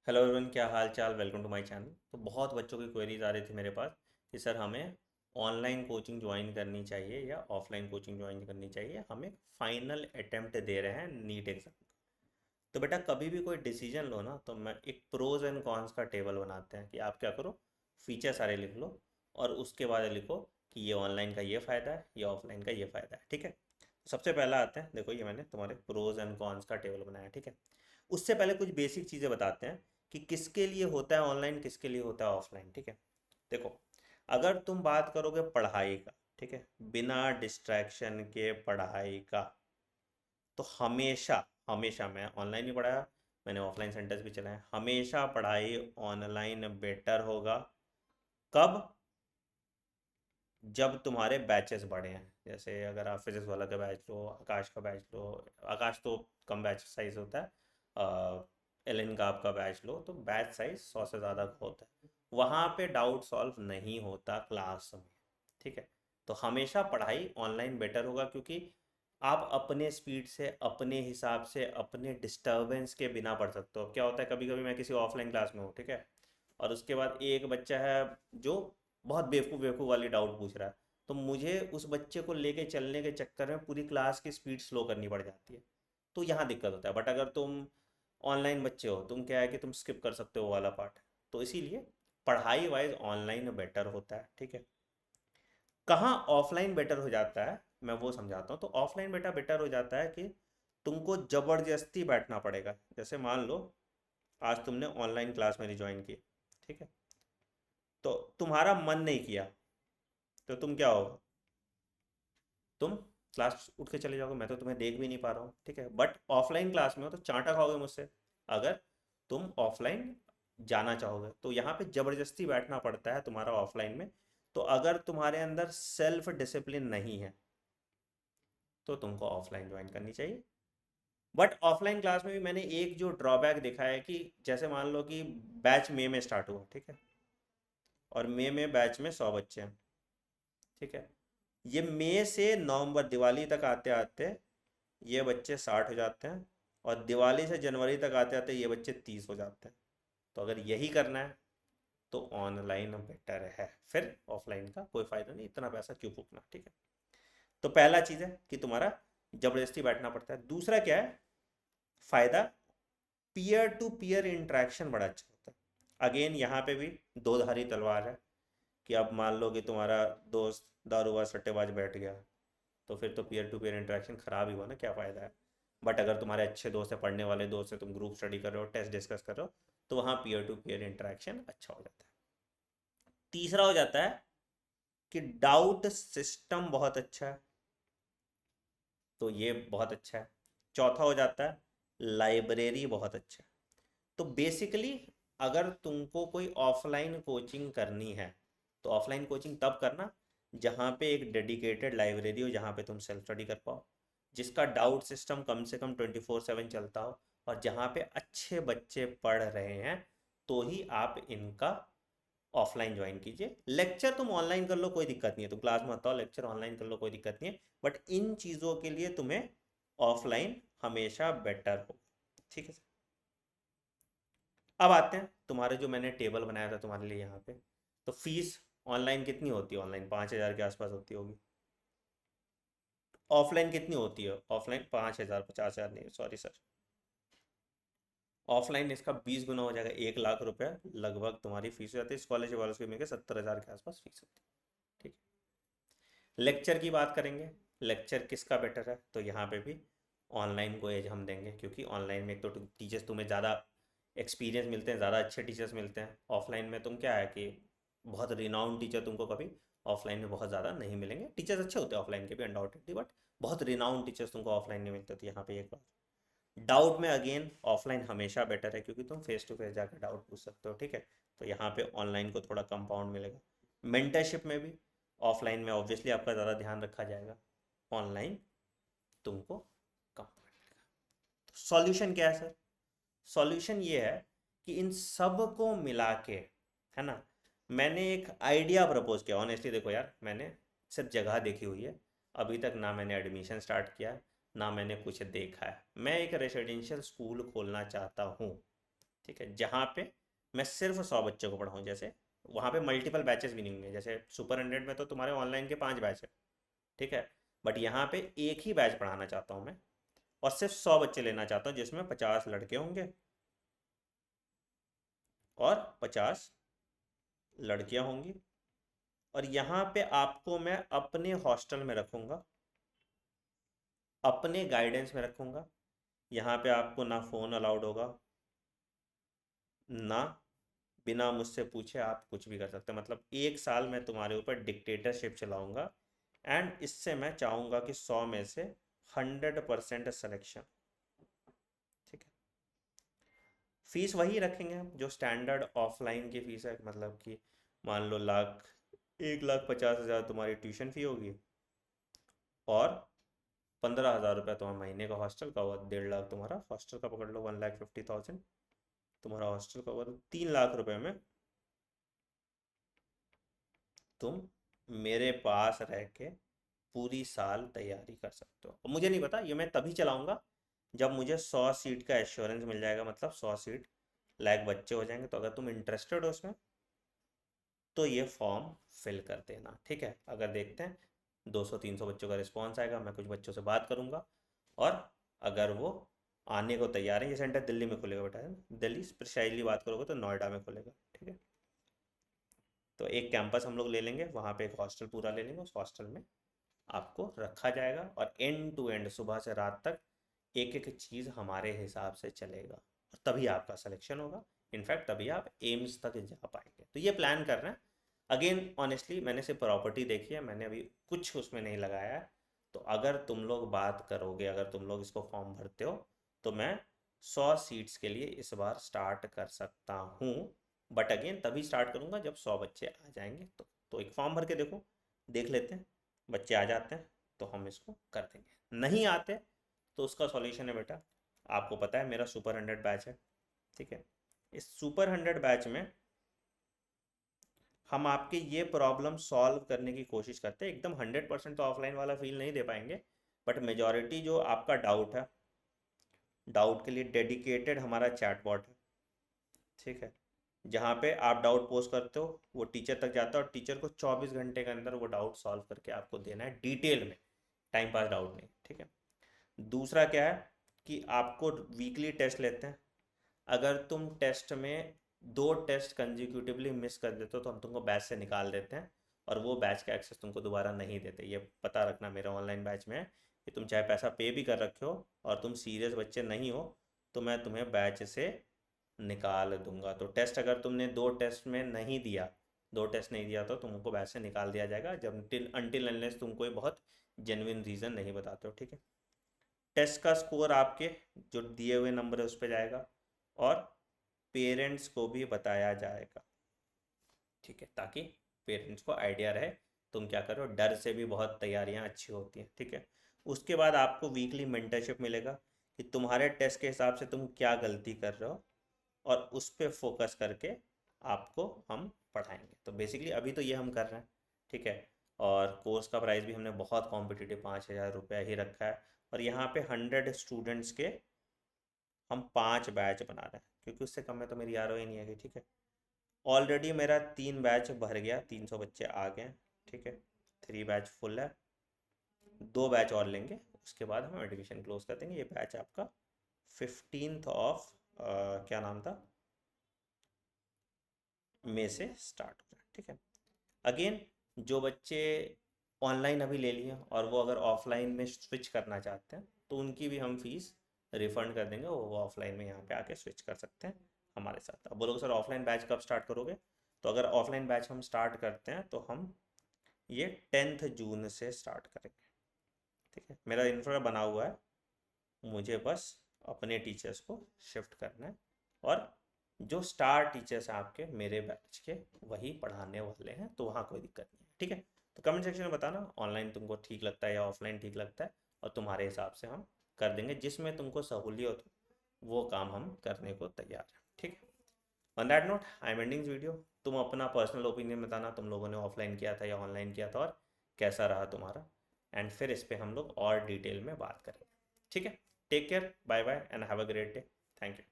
Hello everyone, क्या हाल चाल। Welcome to my channel. तो बहुत बच्चों की क्वेरीज आ रही थी मेरे पास कि सर हमें ऑनलाइन कोचिंग ज्वाइन करनी चाहिए या ऑफलाइन कोचिंग ज्वाइन करनी चाहिए। हम एक फाइनल अटेम्प्ट दे रहे हैं नीट एग्ज़ाम। तो बेटा कभी भी कोई डिसीजन लो ना, तो मैं एक प्रोज एंड कॉन्स का टेबल बनाते हैं कि आप क्या करो, फीचर सारे लिख लो और उसके बाद लिखो कि ये ऑनलाइन का ये फ़ायदा है, ये ऑफलाइन का ये फ़ायदा है। ठीक है, तो सबसे पहला आते हैं। देखो ये मैंने तुम्हारे प्रोज एंड कॉन्स का टेबल बनाया। ठीक है, उससे पहले कुछ बेसिक चीज़ें बताते हैं कि किसके लिए होता है ऑनलाइन, किसके लिए होता है ऑफलाइन। ठीक है, देखो अगर तुम बात करोगे पढ़ाई का, ठीक है, बिना डिस्ट्रैक्शन के पढ़ाई का, तो हमेशा हमेशा मैं ऑनलाइन भी पढ़ाया, मैंने ऑफलाइन सेंटर्स भी चलाए, हमेशा पढ़ाई ऑनलाइन बेटर होगा। कब? जब तुम्हारे बैचेस बड़े हैं। जैसे अगर आप फिजिक्स वाला का बैच लो, आकाश का बैच लो। आकाश तो कम बैच साइज होता है। एलिन का आपका बैच लो तो बैच साइज 100 से ज़्यादा का होता है। वहाँ पे डाउट सॉल्व नहीं होता क्लास में। ठीक है, तो हमेशा पढ़ाई ऑनलाइन बेटर होगा, क्योंकि आप अपने स्पीड से, अपने हिसाब से, अपने डिस्टरबेंस के बिना पढ़ सकते हो। क्या होता है, कभी कभी मैं किसी ऑफलाइन क्लास में हूँ, ठीक है, और उसके बाद एक बच्चा है जो बहुत बेवकूफ़ बेवकूफ़ वाली डाउट पूछ रहा है, तो मुझे उस बच्चे को लेके चलने के चक्कर में पूरी क्लास की स्पीड स्लो करनी पड़ जाती है। तो यहाँ दिक्कत होता है। बट अगर तुम ऑनलाइन बच्चे हो, तुम क्या है कि तुम स्किप कर सकते हो वो वाला पार्ट। तो इसीलिए पढ़ाई वाइज ऑनलाइन बेटर होता है। ठीक है, कहाँ ऑफलाइन बेटर हो जाता है मैं वो समझाता हूँ। तो ऑफलाइन बेटा बेटर हो जाता है कि तुमको ज़बरदस्ती बैठना पड़ेगा। जैसे मान लो आज तुमने ऑनलाइन क्लास मेरी ज्वाइन की, ठीक है, तो तुम्हारा मन नहीं किया, तो तुम क्या होगा, तुम क्लास उठ के चले जाओगे, मैं तो तुम्हें देख भी नहीं पा रहा हूँ। ठीक है, बट ऑफलाइन क्लास में हो तो चांटा खाओगे मुझसे अगर तुम ऑफलाइन जाना चाहोगे। तो यहाँ पे ज़बरदस्ती बैठना पड़ता है तुम्हारा ऑफलाइन में। तो अगर तुम्हारे अंदर सेल्फ डिसिप्लिन नहीं है तो तुमको ऑफलाइन ज्वाइन करनी चाहिए। बट ऑफलाइन क्लास में भी मैंने एक जो ड्रॉबैक देखा है कि जैसे मान लो कि बैच मई में स्टार्ट हुआ, ठीक है, और मई में बैच में 100 बच्चे हैं। ठीक है, ये मई से नवंबर दिवाली तक आते आते ये बच्चे 60 हो जाते हैं, और दिवाली से जनवरी तक आते आते ये बच्चे 30 हो जाते हैं। तो अगर यही करना है तो ऑनलाइन बेटर है, फिर ऑफलाइन का कोई फ़ायदा नहीं, इतना पैसा क्यों फूकना। ठीक है, तो पहला चीज़ है कि तुम्हारा ज़बरदस्ती बैठना पड़ता है। दूसरा क्या है फ़ायदा, पीयर टू पीयर इंटरेक्शन बड़ा अच्छा होता है। अगेन यहाँ पे भी दो धारी तलवार है कि अब मान लो कि तुम्हारा दोस्त दारूबाज सट्टेबाज बैठ गया, तो फिर तो पीयर टू पीयर इंटरेक्शन खराब ही हुआ ना, क्या फ़ायदा है। बट अगर तुम्हारे अच्छे दोस्त है, पढ़ने वाले दोस्त है, तुम ग्रुप स्टडी कर रहे हो, टेस्ट डिस्कस कर रहे हो, तो वहाँ पीयर टू पीयर इंटरेक्शन अच्छा हो जाता है। तीसरा हो जाता है कि डाउट सिस्टम बहुत अच्छा है, तो ये बहुत अच्छा है। चौथा हो जाता है लाइब्रेरी बहुत अच्छा है। तो बेसिकली अगर तुमको कोई ऑफलाइन कोचिंग करनी है तो ऑफलाइन कोचिंग तब करना जहाँ पे एक डेडिकेटेड लाइब्रेरी हो, जहाँ पे तुम सेल्फ स्टडी कर पाओ, जिसका डाउट सिस्टम कम से कम 24/7 चलता हो, और जहाँ पे अच्छे बच्चे पढ़ रहे हैं, तो ही आप इनका ऑफलाइन ज्वाइन कीजिए। लेक्चर तुम ऑनलाइन कर लो, कोई दिक्कत नहीं है, तुम क्लास में मत आओ, लेक्चर ऑनलाइन कर लो, कोई दिक्कत नहीं है। बट इन चीज़ों के लिए तुम्हें ऑफलाइन हमेशा बेटर हो। ठीक है, अब आते हैं तुम्हारे जो मैंने टेबल बनाया था तुम्हारे लिए यहाँ पे। तो फीस ऑनलाइन कितनी होती है, ऑनलाइन 5,000 के आसपास होती होगी। ऑफलाइन कितनी होती है, ऑफलाइन 5,000, 50,000 नहीं, सॉरी सर, ऑफलाइन इसका 20 गुना हो जाएगा, 1 लाख रुपए लगभग तुम्हारी फीस हो जाती है। स्कॉलरशिप वालों की मिलकर 70,000 के आसपास फीस होती है। ठीक है, लेक्चर की बात करेंगे, लेक्चर किसका बेटर है, तो यहाँ पे भी ऑनलाइन को एज हम देंगे, क्योंकि ऑनलाइन में एक तो टीचर्स तुम्हें ज़्यादा एक्सपीरियंस मिलते हैं, ज़्यादा अच्छे टीचर्स मिलते हैं। ऑफलाइन में तुम क्या है कि बहुत रिनाउंड टीचर तुमको कभी ऑफलाइन में बहुत ज़्यादा नहीं मिलेंगे। टीचर्स अच्छे होते हैं ऑफलाइन के भी अनडाउटेडली, बट बहुत रिनाउंड टीचर्स तुमको ऑफलाइन नहीं मिलते। तो यहाँ पे एक बात, डाउट में अगेन ऑफलाइन हमेशा बेटर है, क्योंकि तुम फेस टू फेस जाकर डाउट पूछ सकते हो। ठीक है, तो यहाँ पे ऑनलाइन को थोड़ा कंपाउंड मिलेगा। मेंटरशिप में भी ऑफलाइन में ऑब्वियसली आपका ज़्यादा ध्यान रखा जाएगा, ऑनलाइन तुमको कम मिलेगा। तो सॉल्यूशन क्या है सर? सॉल्यूशन ये है कि इन सब को मिला के, है ना, मैंने एक आइडिया प्रपोज किया। ऑनेस्टली देखो यार, मैंने सिर्फ जगह देखी हुई है, अभी तक ना मैंने एडमिशन स्टार्ट किया, ना मैंने कुछ देखा है। मैं एक रेसिडेंशियल स्कूल खोलना चाहता हूँ। ठीक है, जहाँ पे मैं सिर्फ 100 बच्चों को पढ़ाऊँ। जैसे वहाँ पे मल्टीपल बैचेस भी नहीं होंगे, जैसे सुपर 100 में तो तुम्हारे ऑनलाइन के 5 बैच है, ठीक है, बट यहाँ पे एक ही बैच पढ़ाना चाहता हूँ मैं, और सिर्फ 100 बच्चे लेना चाहता हूँ, जिसमें 50 लड़के होंगे और 50 लड़कियाँ होंगी। और यहाँ पे आपको मैं अपने हॉस्टल में रखूँगा, अपने गाइडेंस में रखूँगा। यहाँ पे आपको ना फ़ोन अलाउड होगा, ना बिना मुझसे पूछे आप कुछ भी कर सकते हैं। मतलब 1 साल मैं तुम्हारे ऊपर डिक्टेटरशिप चलाऊँगा, एंड इससे मैं चाहूँगा कि 100 में से 100% सिलेक्शन। ठीक है, फीस वही रखेंगे हम जो स्टैंडर्ड ऑफलाइन की फ़ीस है, मतलब कि मान लो 1,50,000 तुम्हारी ट्यूशन फ़ी होगी, और 15,000 रुपये तुम्हारा महीने का हॉस्टल का हुआ, 1,50,000 तुम्हारा हॉस्टल का पकड़ लो, 1,50,000 तुम्हारा हॉस्टल का हुआ, तो 3 लाख रुपए में तुम मेरे पास रह के पूरी साल तैयारी कर सकते हो। और मुझे नहीं पता, ये मैं तभी चलाऊंगा जब मुझे 100 सीट का एश्योरेंस मिल जाएगा, मतलब 100 सीट, लायक बच्चे हो जाएंगे। तो अगर तुम इंटरेस्टेड हो उसमें, तो ये फॉर्म फिल कर देना, ठीक है। अगर देखते हैं 200-300 बच्चों का रिस्पॉन्स आएगा, मैं कुछ बच्चों से बात करूंगा, और अगर वो आने को तैयार है, ये सेंटर दिल्ली में खुलेगा बेटा, दिल्ली स्पेशली बात करोगे तो नोएडा में खुलेगा, ठीक है। तो एक कैंपस हम लोग ले लेंगे, वहाँ पे एक हॉस्टल पूरा ले लेंगे, उस हॉस्टल में आपको रखा जाएगा, और एंड टू एंड सुबह से रात तक एक एक चीज़ हमारे हिसाब से चलेगा, और तभी आपका सिलेक्शन होगा। इनफैक्ट तभी आप एम्स तक जा पाएंगे। तो ये प्लान कर रहे हैं। अगेन ऑनेस्टली मैंने सिर्फ प्रॉपर्टी देखी है, मैंने अभी कुछ उसमें नहीं लगाया है। तो अगर तुम लोग बात करोगे, अगर तुम लोग इसको फॉर्म भरते हो, तो मैं 100 सीट्स के लिए इस बार स्टार्ट कर सकता हूँ। बट अगेन तभी स्टार्ट करूँगा जब 100 बच्चे आ जाएंगे। तो एक फॉर्म भर के देखो, देख लेते हैं, बच्चे आ जाते हैं तो हम इसको कर देंगे, नहीं आते तो उसका सॉल्यूशन है बेटा, आपको पता है मेरा सुपर 100 बैच है, ठीक है। इस सुपर 100 बैच में हम आपके ये प्रॉब्लम सॉल्व करने की कोशिश करते हैं। एकदम 100% तो ऑफलाइन वाला फील नहीं दे पाएंगे, बट मेजॉरिटी जो आपका डाउट है, डाउट के लिए डेडिकेटेड हमारा चैटबॉट है, ठीक है, जहाँ पे आप डाउट पोस्ट करते हो, वो टीचर तक जाता है, और टीचर को 24 घंटे के अंदर वो डाउट सॉल्व करके आपको देना है डिटेल में, टाइम पास डाउट नहीं, ठीक है। दूसरा क्या है कि आपको वीकली टेस्ट लेते हैं। अगर तुम टेस्ट में 2 टेस्ट कंजिक्यूटिवली मिस कर देते हो, तो हम तुमको बैच से निकाल देते हैं, और वो बैच का एक्सेस तुमको दोबारा नहीं देते। ये पता रखना, मेरे ऑनलाइन बैच में है कि तुम चाहे पैसा पे भी कर रखे हो और तुम सीरियस बच्चे नहीं हो, तो मैं तुम्हें बैच से निकाल दूंगा। तो टेस्ट अगर तुमने 2 टेस्ट में नहीं दिया, 2 टेस्ट नहीं दिया, तो तुमको बैच से निकाल दिया जाएगा, जब अनटिल अनलेस तुम कोई बहुत जेन्युइन रीज़न नहीं बताते हो, ठीक है। टेस्ट का स्कोर आपके जो दिए हुए नंबर है उस पर जाएगा, और पेरेंट्स को भी बताया जाएगा, ठीक है, ताकि पेरेंट्स को आइडिया रहे तुम क्या कर रहे हो। डर से भी बहुत तैयारियां अच्छी होती हैं, ठीक है। उसके बाद आपको वीकली मेंटरशिप मिलेगा कि तुम्हारे टेस्ट के हिसाब से तुम क्या गलती कर रहे हो, और उस पर फोकस करके आपको हम पढ़ाएंगे। तो बेसिकली अभी तो ये हम कर रहे हैं, ठीक है। और कोर्स का प्राइस भी हमने बहुत कॉम्पिटिटिव 5,000 रुपया ही रखा है, और यहाँ पे 100 स्टूडेंट्स के हम 5 बैच बना रहे हैं, क्योंकि उससे कम में तो मेरी ROI नहीं आएगी, ठीक है। ऑलरेडी मेरा 3 बैच भर गया, 300 बच्चे आ गए, ठीक है, 3 बैच फुल है, 2 बैच और लेंगे, उसके बाद हम एडमिशन क्लोज कर देंगे। ये बैच आपका 15th ऑफ क्या नाम था, मई से स्टार्ट हो रहा है, ठीक है। अगेन जो बच्चे ऑनलाइन अभी ले लिए और वो अगर ऑफलाइन में स्विच करना चाहते हैं, तो उनकी भी हम फीस रिफंड कर देंगे, वो ऑफलाइन में यहाँ पे आके स्विच कर सकते हैं हमारे साथ। अब बोलोगे सर ऑफलाइन बैच कब स्टार्ट करोगे, तो अगर ऑफलाइन बैच हम स्टार्ट करते हैं तो हम ये 10th जून से स्टार्ट करेंगे, ठीक है। मेरा इंफ्रा बना हुआ है, मुझे बस अपने टीचर्स को शिफ्ट करना है, और जो स्टार टीचर्स हैं आपके मेरे बैच के, वही पढ़ाने वाले हैं, तो वहाँ कोई दिक्कत नहीं है, ठीक है। तो कमेंट सेक्शन में बताना ऑनलाइन तुमको ठीक लगता है या ऑफलाइन ठीक लगता है, और तुम्हारे हिसाब से हम कर देंगे, जिसमें तुमको सहूलियत हो वो काम हम करने को तैयार हैं, ठीक है। On that note I am ending video. तुम अपना पर्सनल ओपिनियन बताना, तुम लोगों ने ऑफलाइन किया था या ऑनलाइन किया था, और कैसा रहा तुम्हारा, एंड फिर इस पर हम लोग और डिटेल में बात करेंगे, ठीक है। Take care, bye bye, and have a great day. Thank you.